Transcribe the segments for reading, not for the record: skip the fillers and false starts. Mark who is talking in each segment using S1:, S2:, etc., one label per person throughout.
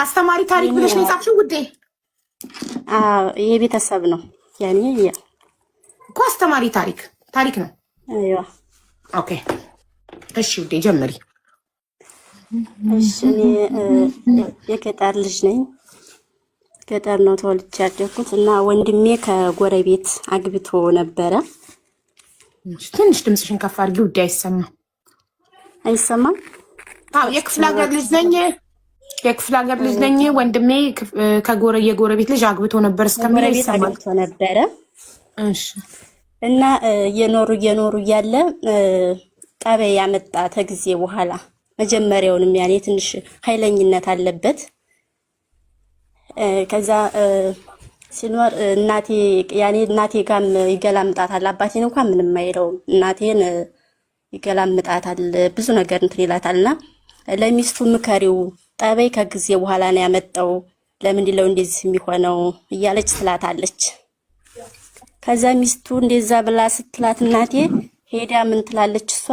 S1: አስተማሪ ታሪክ ብለሽ ነው የጻፍሽው ውዴ?
S2: የቤተሰብ ነው ያኔ
S1: እኮ አስተማሪ ታሪክ ነው።
S2: አይዋ
S1: ኦኬ እሺ ውዴ ጀምሪ።
S2: እሺ እኔ የገጠር ልጅ ነኝ። ገጠር ነው ተወልጄ ያደግኩት እና ወንድሜ ከጎረቤት አግብቶ ነበረ።
S1: ትንሽ ድምፅሽን ከፍ አድርጊ ውዴ። አይሰማም? አዎ የክፍለ ሀገር ልጅ ነኝ። ወንድሜ የጎረቤት ልጅ አግብቶ ነበር እስከሚል ይሰማል
S2: ነበረ።
S1: እሺ
S2: እና እየኖሩ እያለ ጠበይ ያመጣ ተጊዜ በኋላ መጀመሪያውንም ያኔ ትንሽ ኃይለኝነት አለበት። ከዛ ሲኖር እናቴ ጋም ይገላምጣታል። አባቴን እንኳን ምንም አይለውም። እናቴን ይገላምጣታል፣ ብዙ ነገር እንትን ይላታልና ለሚስቱ ምከሪው፣ ጠበይ ከጊዜ በኋላ ነው ያመጣው፣ ለምንድን ነው እንደዚህ የሚሆነው እያለች ትላታለች። ከዛ ሚስቱ እንደዛ ብላ ስትላት እናቴ ሄዳ ምን ትላለች እሷ፣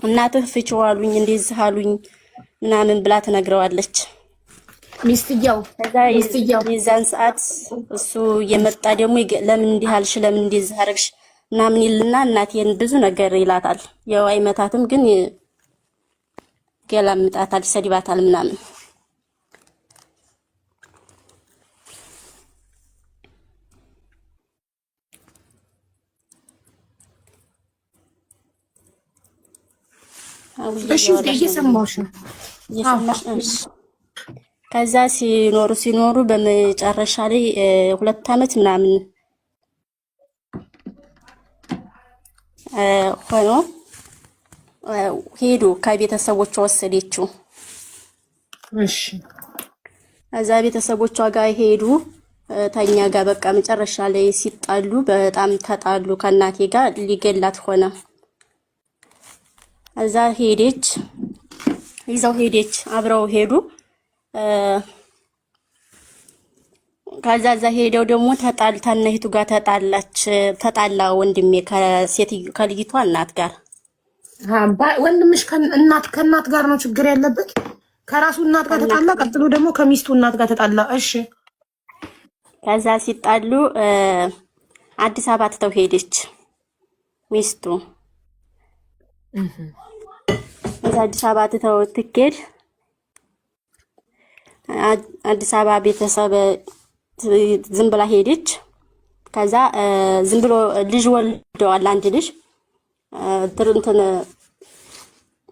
S2: እናትህ ፍቺው አሉኝ እንደዚህ አሉኝ ምናምን ብላ ትነግረዋለች።
S1: ሚስትየው
S2: የዛን ሰዓት እሱ የመጣ ደግሞ ለምን እንዲህ አልሽ፣ ለምን እንደዚህ አደረግሽ ምናምን ይልና እናቴን ብዙ ነገር ይላታል። ያው አይመታትም ግን ገላምጣታል፣ ይሰድባታል ምናምን።
S1: እሺ እየሰማሁሽ ነው።
S2: ከዛ ሲኖሩ በመጨረሻ ላይ 2 ዓመት ምናምን ሆኖ ሄዱ። ከቤተሰቦቿ ወሰደችው።
S1: እሺ
S2: እዛ ቤተሰቦቿ ጋር ሄዱ። ተኛ ጋር በቃ መጨረሻ ላይ ሲጣሉ በጣም ተጣሉ። ከእናቴ ጋር ሊገላት ሆነ። እዛ ይዘው ሄደች፣ አብረው ሄዱ። ከዛ ሄደው ደግሞ ከእናቲቱ ጋር ተጣላ ወንድሜ ከልጅቷ እናት ጋር።
S1: ወንድምሽ ከእናት ጋር ነው ችግር ያለበት? ከራሱ እናት ጋር ተጣላ፣ ቀጥሎ ደግሞ ከሚስቱ እናት ጋር ተጣላ። እሺ
S2: ከዛ ሲጣሉ አዲስ አበባ ትተው ሄደች ሚስቱ። እዛ አዲስ አበባ ትተው ትኬድ አዲስ አበባ ቤተሰብ ዝም ብላ ሄደች። ከዛ ዝም ብሎ ልጅ ወልደዋል። አንድ ልጅ እንትን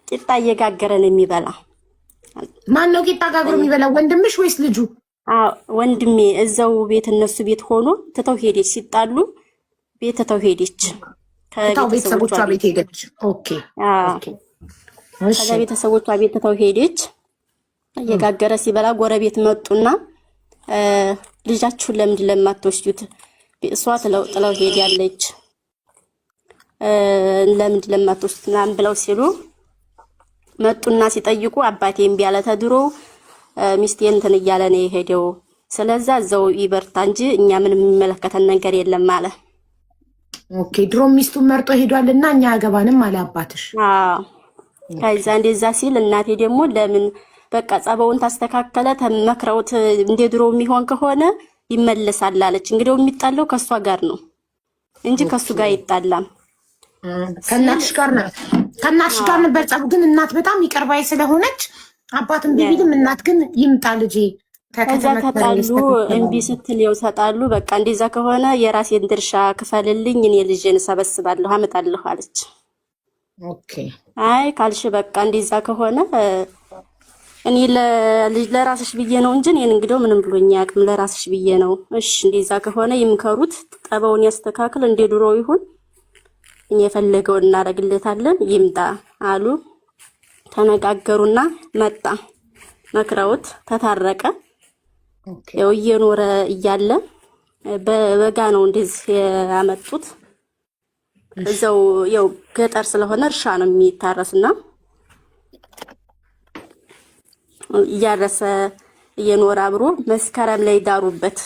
S2: ቂጣ እየጋገረ ነው የሚበላ።
S1: ማን ነው ቂጣ ጋግሮ የሚበላ? ወንድምሽ ወይስ ልጁ?
S2: ወንድሜ እዛው ቤት እነሱ ቤት ሆኖ ትተው ሄደች። ሲጣሉ ቤት ትተው ሄደች።
S1: ከቤተሰቦቿ ቤት ሄደች። ኦኬ
S2: ከዛ ቤተሰቦቿ ቤት ትተው ሄደች። እየጋገረ ሲበላ ጎረቤት መጡና ልጃችሁን ለምንድን ለማትወስዱት? እሷ ጥለው ሄዳለች፣ ለምንድን ለማትወስዱት ምናምን ብለው ሲሉ መጡና ሲጠይቁ አባቴ እምቢ አለ። ተድሮ ሚስቴን እንትን እያለ ነው የሄደው፣ ስለዛ እዛው ይበርታ እንጂ እኛ ምንም የሚመለከተን ነገር የለም አለ።
S1: ኦኬ ድሮ ሚስቱን መርጦ ሄዷልና እኛ አገባንም አለ አባትሽ?
S2: ከዛ እንደዛ ሲል እናቴ ደግሞ ለምን በቃ ጸባውን ታስተካከለ ተመክረውት እንደ ድሮ የሚሆን ከሆነ ይመለሳል አለች። እንግዲህ የሚጣለው ከሷ ጋር ነው እንጂ ከሱ ጋር አይጣላም።
S1: ከእናትሽ ጋር ነበር ጸቡ። ግን እናት በጣም ይቅር ባይ ስለሆነች አባትም ቢቢልም እናት ግን ይምጣ ልጄ
S2: ከዛ ተጣሉ። እምቢ ስትል ይኸው ተጣሉ። በቃ እንደዛ ከሆነ የራሴን ድርሻ ክፈልልኝ፣ እኔ ልጄን ሰበስባለሁ አመጣለሁ አለች።
S1: ኦኬ
S2: አይ ካልሽ በቃ እንደዛ ከሆነ እኔ ለራስሽ ብዬ ነው እንጂ እኔን እንግዲህ ምንም ብሎኝ አያውቅም። ለራስሽ ብዬ ነው። እሺ እንደዛ ከሆነ ይምከሩት፣ ጠባውን ያስተካክል፣ እንደ ድሮ ይሁን፣ እኔ የፈለገውን እናደርግለታለን፣ ይምጣ አሉ። ተነጋገሩና መጣ። መክረውት ተታረቀ። ያው እየኖረ እያለ በበጋ ነው እንደዚህ ያመጡት። እዛው ያው ገጠር ስለሆነ እርሻ ነው የሚታረስና እያረሰ እየኖረ አብሮ መስከረም ላይ ዳሩበት።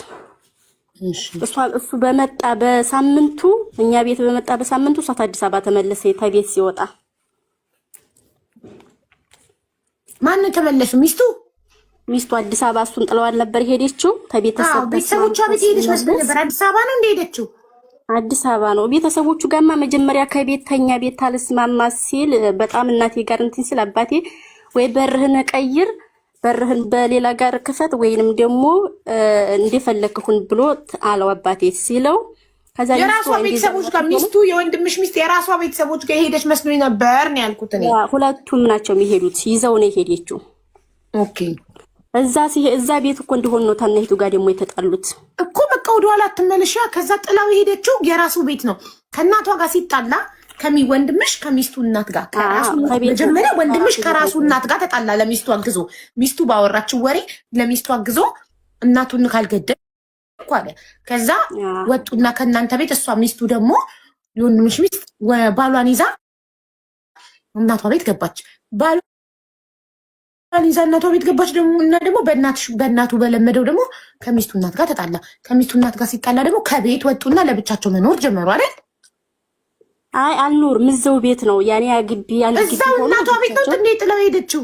S2: እሱ በመጣ በሳምንቱ እኛ ቤት በመጣ በሳምንቱ እሷ አዲስ አበባ ተመለሰ። ከቤት ሲወጣ
S1: ማን ተመለሱ? ሚስቱ
S2: ሚስቱ አዲስ አበባ እሱን ጥለዋል ነበር ሄደችው። ከቤተሰብ
S1: ቤተሰቦቿ ቤት ሄደች መስሎኝ ነበር። አዲስ አበባ ነው እንደሄደችው?
S2: አዲስ አበባ ነው። ቤተሰቦቹ ጋማ መጀመሪያ ከቤት ተኛ ቤት አልስማማ ሲል በጣም እናቴ ጋር እንትን ሲል አባቴ ወይ በርህን ቀይር በርህን በሌላ ጋር ክፈት ወይንም ደግሞ እንደፈለክሁን ብሎ አለው አባቴ ሲለው ከዛ
S1: የራሷ ቤተሰቦች ጋር ሚስቱ የወንድምሽ ሚስት የራሷ ቤተሰቦች ጋር ሄደች መስሎኝ ነበር ነው ያልኩት እኔ።
S2: ሁለቱም ናቸው የሚሄዱት ይዘው ነው የሄደችው።
S1: ኦኬ
S2: እዛ ቤት እኮ እንደሆነ ነው ታናይቱ ጋር ደግሞ የተጣሉት
S1: እኮ። በቃ ወደኋላ አትመለሻ። ከዛ ጥላው የሄደችው የራሱ ቤት ነው። ከእናቷ ጋር ሲጣላ ወንድምሽ ከሚስቱ እናት ጋር መጀመሪያ ወንድምሽ ከራሱ እናት ጋር ተጣላ። ለሚስቱ አግዞ ሚስቱ ባወራችው ወሬ ለሚስቱ አግዞ እናቱን ካልገደል እኮ አለ። ከዛ ወጡና ከእናንተ ቤት እሷ ሚስቱ ደግሞ የወንድምሽ ሚስት ባሏን ይዛ እናቷ ቤት ገባች። ባሏን ይዛ እናቷ ቤት ገባች ደግሞ እና ደግሞ በእናቱ በለመደው ደግሞ ከሚስቱ እናት ጋር ተጣላ። ከሚስቱ እናት ጋር ሲጣላ ደግሞ ከቤት ወጡና ለብቻቸው መኖር ጀመሩ አይደል?
S2: አይ አልኖርም እዛው ቤት ነው ያኔ ግቢ አንድ ግቢ
S1: እዛው እናቷ ቤት ነው እንዴ ጥለው ሄደችው?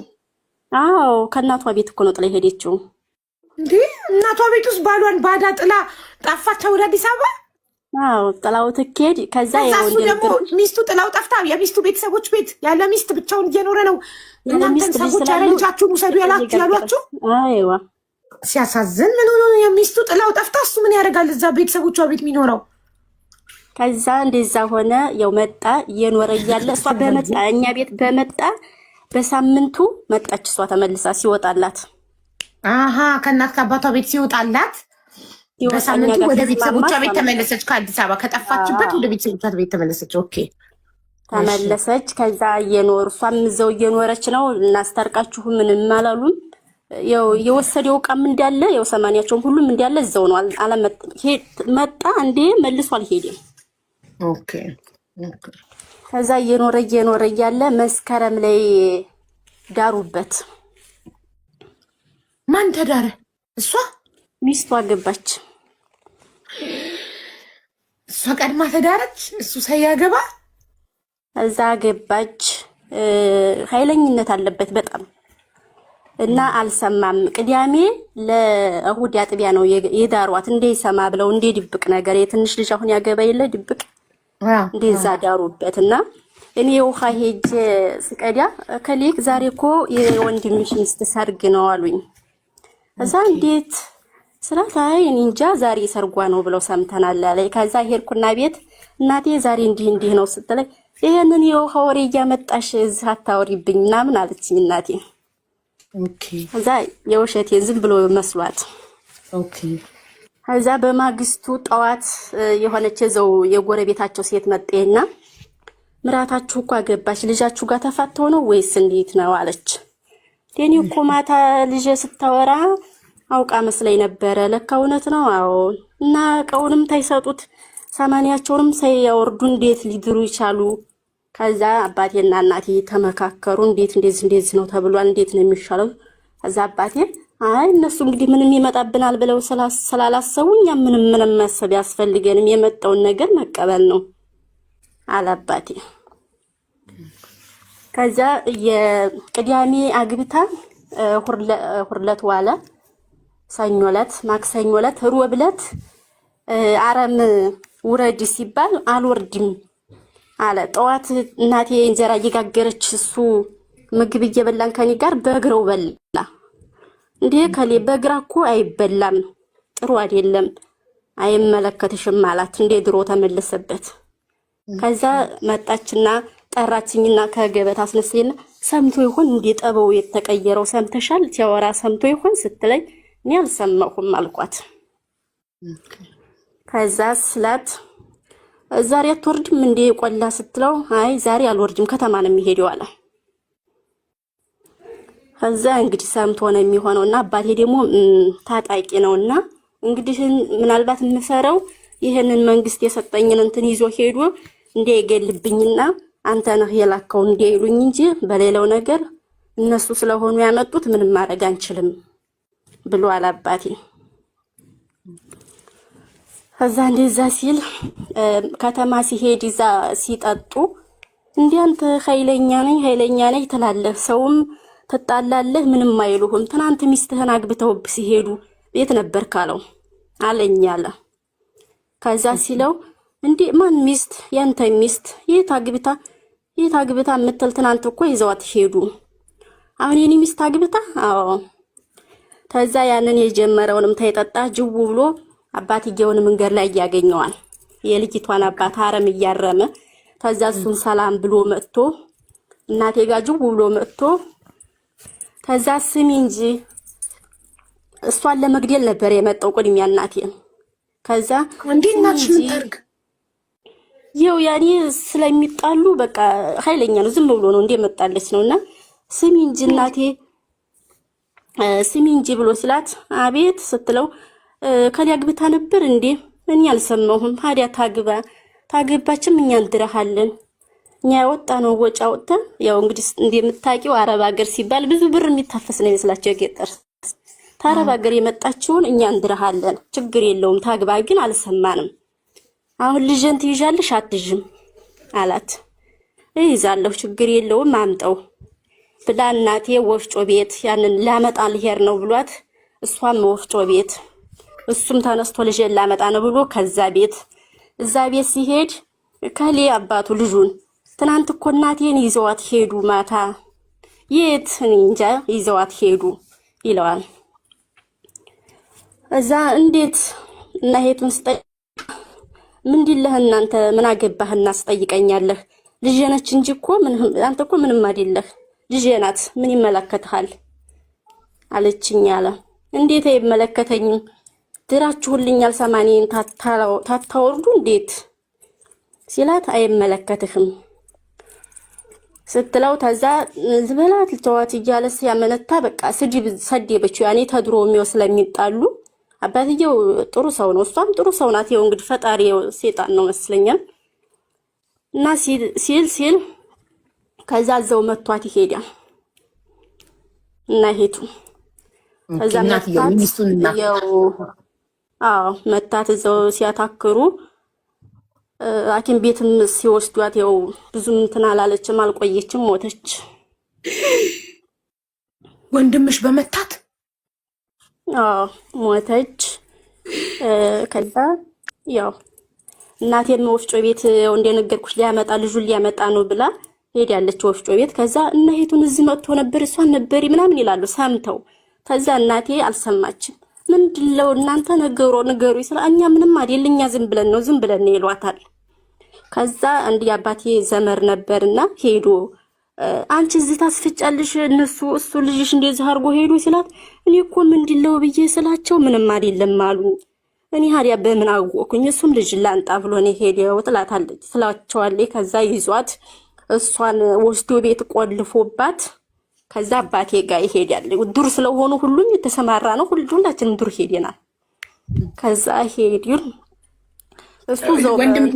S2: አዎ ከእናቷ ቤት እኮ ነው ጥለው ሄደችው።
S1: እንዴ እናቷ ቤት ውስጥ ባሏን ባዳ ጥላ ጠፋች ወደ አዲስ አበባ?
S2: አዎ ጥላው ትኬድ። ከዛ
S1: እሱ ደግሞ ሚስቱ ጥላው ጠፍታ የሚስቱ ቤተሰቦች ቤት ያለ ሚስት ብቻውን እየኖረ ነው። እናንተን ሰዎች ያለ ልጃችሁን ውሰዱ ያሏችሁ?
S2: አይዋ
S1: ሲያሳዝን። ምን ሆኖ የሚስቱ ጥላው ጠፍታ እሱ ምን ያደርጋል እዛ ቤተሰቦቿ ቤት የሚኖረው?
S2: ከዛ እንደዛ ሆነ። ያው መጣ እየኖረ እያለ እሷ በመጣ እኛ ቤት በመጣ በሳምንቱ መጣች እሷ ተመልሳ ሲወጣላት።
S1: አሃ ከእናት ከአባቷ ቤት ሲወጣላት በሳምንቱ ወደ ቤተሰቦቿ ቤት ተመለሰች። ከአዲስ አበባ ከጠፋችበት ወደ ቤተሰቦቿ ቤት ተመለሰች። ኦኬ
S2: ተመለሰች። ከዛ እየኖሩ እሷም እዛው እየኖረች ነው። እናስታርቃችሁ ምንም አላሉም። ያው የወሰደው ዕቃም እንዳለ ያው ሰማንያቸውም ሁሉም እንዳለ እዛው ነው። መጣ እንዴ መልሶ አልሄደም።
S1: ኦኬ
S2: ከዛ እየኖረ እያለ መስከረም ላይ ዳሩበት።
S1: ማን ተዳረ? እሷ
S2: ሚስቱ አገባች።
S1: እሷ ቀድማ ተዳረች፣ እሱ ሳያገባ
S2: እዛ ገባች። ኃይለኝነት አለበት በጣም እና አልሰማም። ቅዳሜ ለእሁድ አጥቢያ ነው የዳሯት። እንደ ይሰማ ብለው እንደ ድብቅ ነገር የትንሽ ልጅ አሁን ያገባ የለ ድብቅ እንደዛ ዳሩበት። እና እኔ ውሃ ሄጄ ስቀዳ ከሌክ ዛሬ እኮ የወንድምሽ ሚስት ሰርግ ነው አሉኝ። እዛ እንዴት ስላት አይ እኔ እንጃ ዛሬ ሰርጓ ነው ብለው ሰምተናል አለኝ። ከዛ ሄድኩና ቤት እናቴ ዛሬ እንዲህ ነው ስትለኝ ይሄንን የውሃ ወሬ እያመጣሽ እዚህ አታወሪብኝ ምናምን አለችኝ እናቴ።
S1: ኦኬ
S2: ከዛ የውሸቴን ዝም ብሎ መስሏት።
S1: ኦኬ
S2: ከዛ በማግስቱ ጠዋት የሆነች እዛው የጎረቤታቸው ሴት መጣና ምራታችሁ እኮ አገባች ልጃችሁ ጋር ተፋተው ነው ወይስ እንዴት ነው አለች። ዴኒ እኮ ማታ ልጅ ስታወራ አውቃ መስለኝ ነበረ። ለካ እውነት ነው። አዎ እና ቀውንም ታይሰጡት ሰማንያቸውንም ሳይወርዱ እንዴት ሊድሩ ይቻሉ? ከዛ አባቴና እናቴ ተመካከሩ። እንዴት እንደዚህ ነው ተብሏል፣ እንዴት ነው የሚሻለው? ከዛ አባቴ አይ እነሱ እንግዲህ ምንም ይመጣብናል ብለው ስላላሰቡ እኛ ምንም ማሰብ ያስፈልገንም የመጣውን ነገር መቀበል ነው አለ አባቴ። ከዛ የቅዳሜ አግብታ ሁርለት ዋለ፣ ሰኞ ዕለት፣ ማክሰኞ ዕለት፣ ሮብ ዕለት አረም ውረድ ሲባል አልወርድም አለ። ጠዋት እናቴ እንጀራ እየጋገረች እሱ ምግብ እየበላን ከኔ ጋር በእግረው በላ። እንዴ ከሌ በእግራ እኮ አይበላም ጥሩ አይደለም አይመለከትሽም አላት። እንዴ ድሮ ተመለሰበት። ከዛ መጣችና ጠራችኝና ከገበት አስነሳይና ሰምቶ ይሆን እንዴ ጠበው የተቀየረው ሰምተሻል ሲያወራ ሰምቶ ይሆን ስትለኝ እኔ አልሰማሁም አልኳት። ከዛ ስላት ዛሬ አትወርድም እንዴ ቆላ ስትለው አይ ዛሬ አልወርድም ከተማ ነው የሚሄደው አለ። ከዛ እንግዲህ ሰምቶ ነው የሚሆነውና አባቴ ደግሞ ታጣቂ ነውና እንግዲህ ምናልባት የምፈረው ይሄንን መንግስት የሰጠኝን እንትን ይዞ ሄዶ እንዳይገልብኝና አንተ ነህ የላከው እንዳይሉኝ እንጂ በሌላው ነገር እነሱ ስለሆኑ ያመጡት ምንም ማድረግ አንችልም ብሎ አላባቴ። ከዛ እንደዛ ሲል ከተማ ሲሄድ ይዛ ሲጠጡ እንዴ አንተ ኃይለኛ ነኝ ትላለህ፣ ሰውም ትጣላለህ፣ ምንም አይሉህም። ትናንት ሚስትህን አግብተውብህ ሲሄዱ ቤት ነበር ካለው አለኝ አለ። ከዛ ሲለው እንዴ ማን ሚስት? ያንተ ሚስት የት አግብታ የምትል ትናንት እኮ ይዘዋት ሄዱ። አሁን የኔ ሚስት አግብታ? አዎ። ከዛ ያንን የጀመረውንም ታይጠጣ ጅው ብሎ አባትየውን መንገድ ላይ ያገኘዋል። የልጅቷን አባት አረም እያረመ ከዛ እሱን ሰላም ብሎ መጥቶ እናቴ ጋር ጅው ብሎ መጥቶ ከዛ ስሚ እንጂ እሷን ለመግደል ነበር የመጣው ቅድሚያ እናቴ። ከዛ
S1: እንዴ እናትሽ ምን ታርግ?
S2: ይኸው ያኔ ስለሚጣሉ በቃ ኃይለኛ ነው። ዝም ብሎ ነው እንደመጣለች ነውና ስሚ እንጂ እናቴ ስሚ እንጂ ብሎ ስላት አቤት ስትለው ከሊያ አግብታ ነበር እንዴ? እኔ አልሰማሁም። ታዲያ ታግባችም እኛ እንድረሃለን። እኛ ያወጣ ነው ወጪ አውጥተን ያው እንግዲህ እንደምታውቂው አረብ ሀገር ሲባል ብዙ ብር የሚታፈስ ነው ይመስላችሁ የገጠር ታረብ ሀገር የመጣችውን እኛ እንድረሃለን፣ ችግር የለውም ታግባ። ግን አልሰማንም። አሁን ልጅን ትይዣለሽ አትይዥም አላት። እይዛለሁ ችግር የለውም አምጠው ብላ እናቴ ወፍጮ ቤት ያንን ላመጣ ልሄድ ነው ብሏት እሷም ወፍጮ ቤት እሱም ተነስቶ ልጅን ላመጣ ነው ብሎ ከዛ ቤት እዛ ቤት ሲሄድ ከሌ አባቱ ልጁን ትናንት እኮ እናቴን ይዘዋት ሄዱ ማታ። የት? እንጃ ይዘዋት ሄዱ ይለዋል። እዛ እንዴት እና ሄቱን ስጠይቅ ምንድነው እናንተ ምን አገባህና ስጠይቀኛለህ? ልጄ ነች እንጂ እኮ አንተ እኮ ምንም አይደለህ፣ ልጄ ናት፣ ምን ይመለከታል አለችኝ አለ። እንዴት አይመለከተኝም? ድራችሁልኛል ሰማኔን ታታወርዱ እንዴት ሲላት አይመለከትህም ስትለው ተዛ ዝበላት ልተዋት እያለስ ያመነታ በቃ ሰደበችው። ያኔ ተድሮ የሚወስ ስለሚጣሉ አባትየው ጥሩ ሰው ነው፣ እሷም ጥሩ ሰው ናት። ይኸው እንግዲህ ፈጣሪው ሴጣን ነው መስለኛል። እና ሲል ከዛ ዘው መቷት ይሄዳል እና ሄቱ ከዛ መታት ያው መታት ዘው ሲያታክሩ ሐኪም ቤትም ሲወስዷት ያው ብዙም እንትን አላለችም፣ አልቆየችም፣ ሞተች።
S1: ወንድምሽ በመታት
S2: ሞተች። ከዛ ያው እናቴም ወፍጮ ቤት ያው እንደነገርኩሽ ልጁን ሊያመጣ ነው ብላ ሄዳለች ወፍጮ ቤት። ከዛ እናቴቱን እዚህ መጥቶ ነበር እሷን ነበር ምናምን ይላሉ ሰምተው። ከዛ እናቴ አልሰማችም። ምንድነው እናንተ ነገሩ ይስላ እኛ ምንም አይደል እኛ ዝም ብለን ነው ይሏታል። ከዛ አንድ አባቴ ዘመር ነበርና ሄዶ አንቺ እዚህ ታስፈጫልሽ እሱ ልጅሽ እንደዚህ አርጎ ሄዶ ሲላት እኔ እኮ ምንድነው ብዬ ስላቸው ምንም አይደለም አሉኝ። እኔ ሀዲያ በምን አወኩኝ? እሱም ልጅ ላንጣ ብሎ ነው ሄደው ጥላታለች ስላቸዋለች። ከዛ ይዟት እሷን ወስዶ ቤት ቆልፎባት ከዛ አባቴ ጋር ይሄዳል። ዱር ስለሆኑ ሁሉም የተሰማራ ነው። ሁላችንም ዱር ሄደናል። ከዛ ሄድን እሱ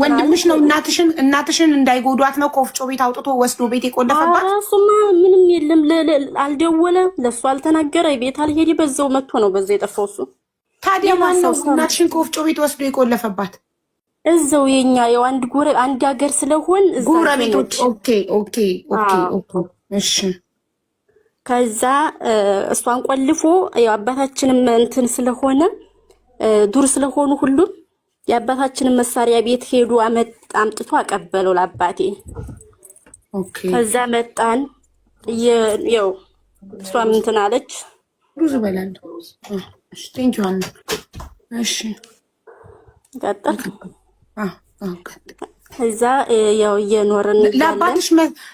S1: ወንድምሽ ነው እናትሽን እንዳይጎዷት ነው ከወፍጮ ቤት አውጥቶ ወስዶ ቤት የቆለፈባት?
S2: እሱማ ምንም የለም አልደወለ፣ ለሱ አልተናገረ፣ ቤት አልሄደ፣ በዛው መጥቶ ነው በዛው የጠፋው እሱ።
S1: ታዲያ ማን ነው እናትሽን ከወፍጮ ቤት ወስዶ የቆለፈባት?
S2: እዛው የኛ ያው አንድ ሀገር ስለሆን እዛው
S1: ጎረቤቶች። ኦኬ እሺ።
S2: ከዛ እሷን ቆልፎ ያው አባታችንም እንትን ስለሆነ ዱር ስለሆኑ ሁሉም የአባታችንን መሳሪያ ቤት ሄዱ አምጥቶ አቀበለው ለአባቴ።
S1: ኦኬ
S2: ከዛ መጣን ያው እሷም እንትን አለች
S1: ብዙ በላለሁ። እሺ ቴንኪው አና። እሺ
S2: ቀጥል። ከዛ ያው እየኖርን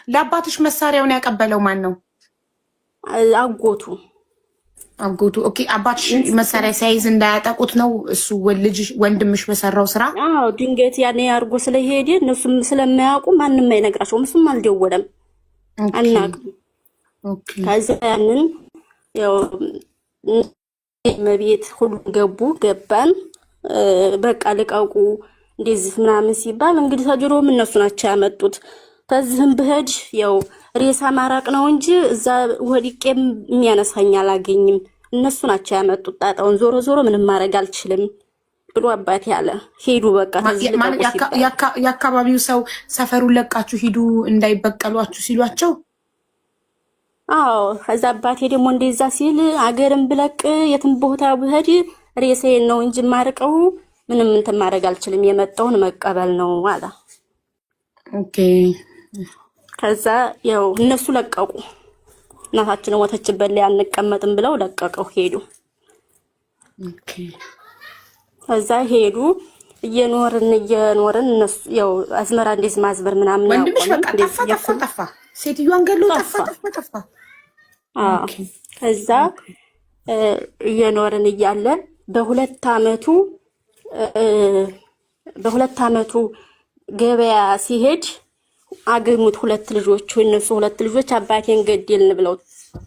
S1: ለአባትሽ መሳሪያውን ያቀበለው ማን ነው?
S2: አጎቱ።
S1: ኦኬ አባትሽ መሳሪያ ሳይዝ እንዳያጠቁት ነው እሱ ወንድምሽ በሰራው ስራ?
S2: አዎ ድንገት ያኔ አርጎ ስለሄደ እነሱም ስለማያውቁ ማንም አይነግራቸውም። እሱም አልደወለም አናውቅም። ከዛ ያንን ያው መቤት ሁሉ ገባን። በቃ ልቀቁ እንደዚህ ምናምን ሲባል እንግዲህ ተጅሮም እነሱ ናቸው ያመጡት። ከዚህም ብሄድ ያው ሬሳ ማራቅ ነው እንጂ እዛ ወዲቄም የሚያነሳኝ አላገኝም። እነሱ ናቸው ያመጡት ጣጣውን። ዞሮ ምንም ማድረግ አልችልም ብሎ አባቴ አለ። ሄዱ በቃ
S1: የአካባቢው ሰው ሰፈሩን ለቃችሁ ሂዱ እንዳይበቀሏችሁ ሲሏቸው
S2: አዎ ከዛ አባቴ ደግሞ እንደዛ ሲል አገርም ብለቅ የትም ቦታ ብሄድ ሬሳዬን ነው እንጂ ማርቀው ምንም እንትን ማድረግ አልችልም፣ የመጣውን መቀበል ነው አለ።
S1: ኦኬ።
S2: ከዛ ያው እነሱ ለቀቁ። እናታችን ሞተችበት ላይ አንቀመጥም ብለው ለቀቀው ሄዱ።
S1: ኦኬ።
S2: ከዛ ሄዱ። እየኖርን እነሱ ያው አዝመራ እንደዚህ ማዝበር ምናምን
S1: ወንድምሽ በቃ ጠፋ። ሴትዮዋን ገሎ ጠፋ።
S2: ኦኬ። ከዛ እየኖርን እያለን በሁለት አመቱ ገበያ ሲሄድ አገኙት ሁለት ልጆች። እነሱ ሁለት ልጆች አባቴን ገደልን ብለው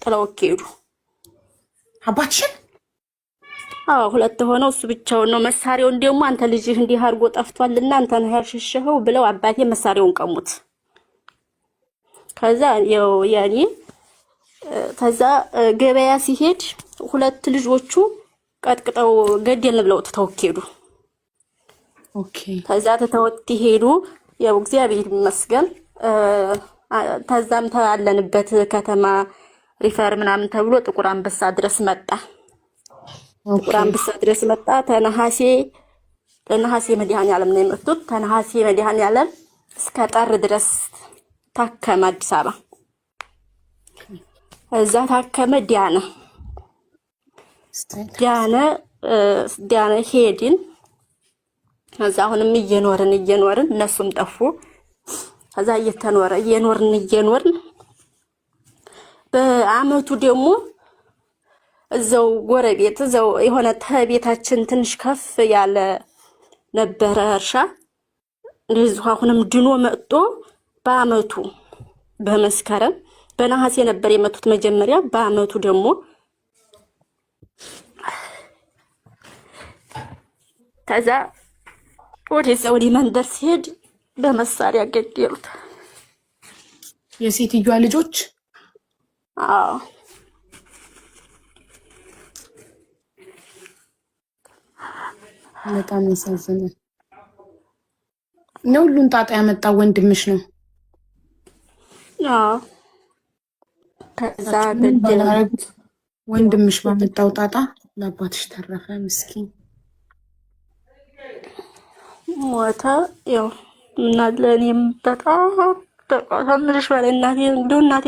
S2: ጥለው ሄዱ።
S1: አባትሽን?
S2: አዎ ሁለት ሆነው እሱ ብቻውን ነው። መሳሪያውን ደግሞ አንተ ልጅህ እንዲህ አድርጎ ጠፍቷልና አንተ ነህ ያሸሸኸው ብለው አባቴ መሳሪያውን ቀሙት። ከዛ ያው ያኔ ከዛ ገበያ ሲሄድ ሁለት ልጆቹ ቀጥቅጠው ገደልን ብለው ትተው ሄዱ።
S1: ኦኬ።
S2: ከዛ ተተወት ሄዱ። ያው እግዚአብሔር ይመስገን ተዛም ተያለንበት ከተማ ሪፈር ምናምን ተብሎ ጥቁር አንበሳ ድረስ መጣ። ጥቁር አንበሳ ድረስ መጣ። ለነሐሴ መድኃኒዓለም ነው የመጡት። ተነሐሴ መድኃኒዓለም እስከ ጥር ድረስ ታከመ አዲስ አበባ። እዛ ታከመ ዲያነ ሄድን። ከዛ አሁንም እየኖርን እነሱም ጠፉ። ከዛ እየኖርን በአመቱ ደግሞ እዛው ጎረቤት እዛው የሆነ ተቤታችን ትንሽ ከፍ ያለ ነበረ እርሻ። እንደዚሁ አሁንም ድኖ መጥቶ በአመቱ በመስከረም በነሐሴ ነበር የመቱት መጀመሪያ። በአመቱ ደግሞ ከዛ ወደ መንደር ሲሄድ በመሳሪያ ገደሉት
S1: የሴትዮዋ ልጆች።
S2: አዎ
S1: በጣም ያሳዝናል። ነው ሁሉን ጣጣ ያመጣው ወንድምሽ ነው?
S2: አዎ ከዛ ገደሉት።
S1: ወንድምሽ ባመጣው ጣጣ ለአባትሽ ተረፈ። ምስኪን
S2: ሞተ። ያው እናለኔም በጣም ተምርሽ በላይ እናቴ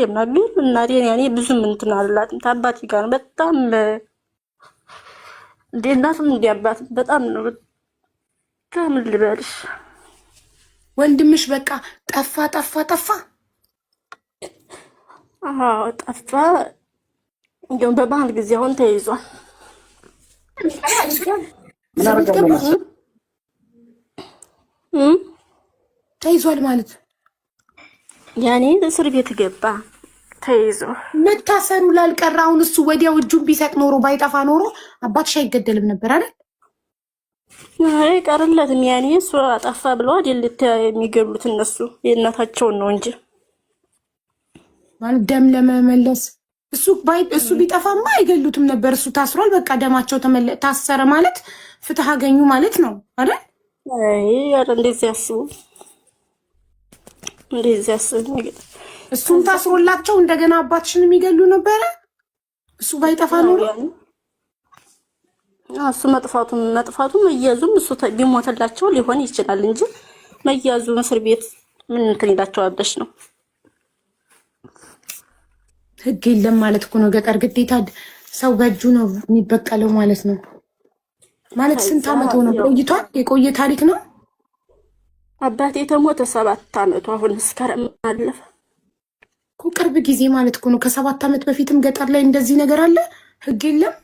S2: ምናምን እናቴ ያኔ ብዙም እንትን አላትም። ታባቲ ጋር በጣም እንደ እናትም እንደ አባት በጣም ነው። ከምን ልበልሽ
S1: ወንድምሽ በቃ ጠፋ።
S2: አዎ ጠፋ። እንደውም በባህል ጊዜ አሁን ተይዟል።
S1: ተይዟል ማለት
S2: ያኔ እስር ቤት ገባ ተይዞ።
S1: መታሰሩ ላልቀረ አሁን እሱ ወዲያው እጁን ቢሰጥ ኖሮ ባይጠፋ ኖሮ አባትሽ አይገደልም ነበር አይደል?
S2: አይ ቀርለትም። ያኔ እሱ አጠፋ ብለው አይደል የሚገሉት እነሱ የእናታቸውን ነው እንጂ
S1: ማለት ደም ለመመለስ እሱ ቢጠፋማ አይገሉትም ነበር። እሱ ታስሯል፣ በቃ ደማቸው ታሰረ ማለት ፍትህ አገኙ ማለት ነው አይደል?
S2: አይ ያረ እንደዚህ ያስቡ
S1: እሱም ታስሮላቸው እንደገና አባትሽን የሚገሉ ነበረ። እሱ ባይጠፋ ኖሮ
S2: እሱ መጥፋቱም መያዙም እሱ ቢሞተላቸው ሊሆን ይችላል እንጂ መያዙ እስር ቤት ምን እንትን ይላቸዋለሽ ነው።
S1: ህግ የለም ማለት እኮ ነው። ገጠር ግዴታ ሰው በእጁ ነው የሚበቀለው ማለት ነው። ማለት ስንት አመት ሆነው ቆይቷል? የቆየ ታሪክ ነው።
S2: አባቴ ተሞተ 7 አመቱ። አሁን መስከረም አለፈ
S1: እኮ ቅርብ ጊዜ ማለት እኮ ነው። ከ7 አመት በፊትም ገጠር ላይ እንደዚህ ነገር አለ። ህግ የለም።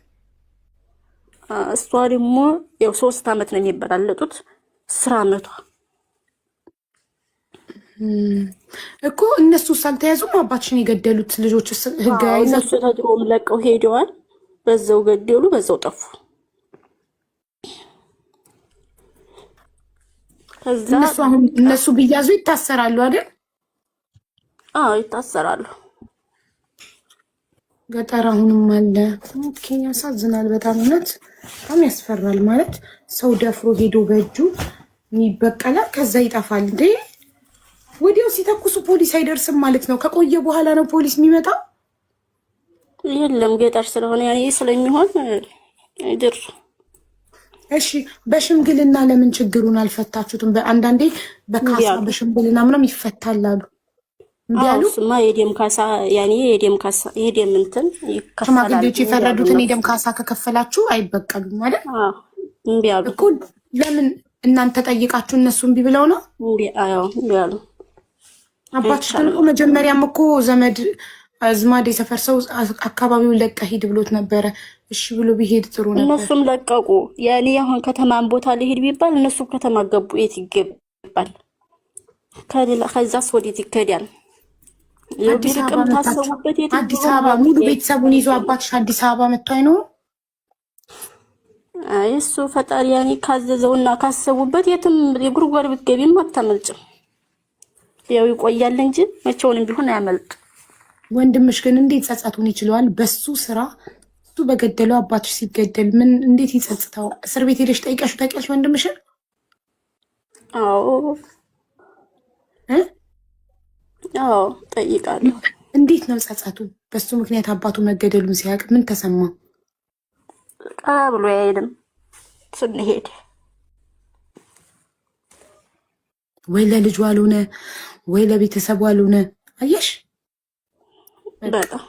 S2: እሷ ደግሞ ያው 3 አመት ነው የሚበላለጡት። 10 አመቷ
S1: እኮ እነሱ ሳልተያዙም አባትሽን የገደሉት ልጆች ህግ
S2: እነሱ ተድሮም ለቀው ሄደዋል። በዛው ገደሉ፣ በዛው ጠፉ። ከዛ
S1: እነሱ ቢያዙ ይታሰራሉ አይደል?
S2: አዎ ይታሰራሉ።
S1: ገጠር አሁንም አለ። ኦኬ ያሳዝናል በጣም እውነት በጣም ያስፈራል። ማለት ሰው ደፍሮ ሄዶ በእጁ የሚበቀላል ከዛ ይጠፋል እንዴ? ወዲያው ሲተኩሱ ፖሊስ አይደርስም ማለት ነው። ከቆየ በኋላ ነው ፖሊስ የሚመጣው።
S2: የለም ገጠር ስለሆነ ያኔ ስለሚሆን አይደር።
S1: እሺ በሽምግልና ለምን ችግሩን አልፈታችሁትም? በአንዳንዴ በካሳ በሽምግልና ምንም ይፈታላሉ።
S2: እንዴ ስማ የደም ካሳ ያኔ የደም ካሳ የደም እንትን ይከፈላል።
S1: ሽማግሌዎች የፈረዱትን የደም ካሳ ከከፈላችሁ አይበቀሉም ማለት
S2: እምቢ አሉ
S1: እኮ። ለምን እናንተ ጠይቃችሁ እነሱ እምቢ ብለው ነው?
S2: እምቢ አሉ።
S1: አባትሽ እኮ መጀመሪያም እኮ ዘመድ አዝማድ የሰፈር ሰው አካባቢውን ለቀ ሂድ ብሎት ነበረ። እሺ ብሎ ቢሄድ ጥሩ ነበር።
S2: እነሱም ለቀቁ። ያኔ አሁን ከተማን ቦታ ሊሄድ ቢባል እነሱ ከተማ ገቡ። የት ይገባል? ከዛስ ወዴት ይከዳል?
S1: አዲስ አበባ ሙሉ ቤተሰቡን ይዞ አባትሽ አዲስ አበባ መጥቶ አይኖርም?
S2: አይ እሱ ፈጣሪ ያኔ ካዘዘውና ካሰቡበት የትም የጉርጓድ ብትገቢም አታመልጭም። ያው ይቆያል እንጂ መቼውንም ቢሆን አያመልጥ።
S1: ወንድምሽ ግን እንዴት ጸጸቱን ይችላል? በሱ ስራ እሱ በገደለው አባትሽ ሲገደል ምን እንዴት ይጸጽተው? እስር ቤት ሄደሽ ጠይቀሽ ታውቂያለሽ ወንድምሽን?
S2: አዎ ጠይቃለሁ።
S1: እንዴት ነው ጸጸቱ? በሱ ምክንያት አባቱ መገደሉን ሲያውቅ ምን ተሰማ?
S2: ቀራ ብሎ አይሄድም። ስንሄድ
S1: ወይ ለልጁ አልሆነ ወይ ለቤተሰቡ አልሆነ። አየሽ
S2: በጣም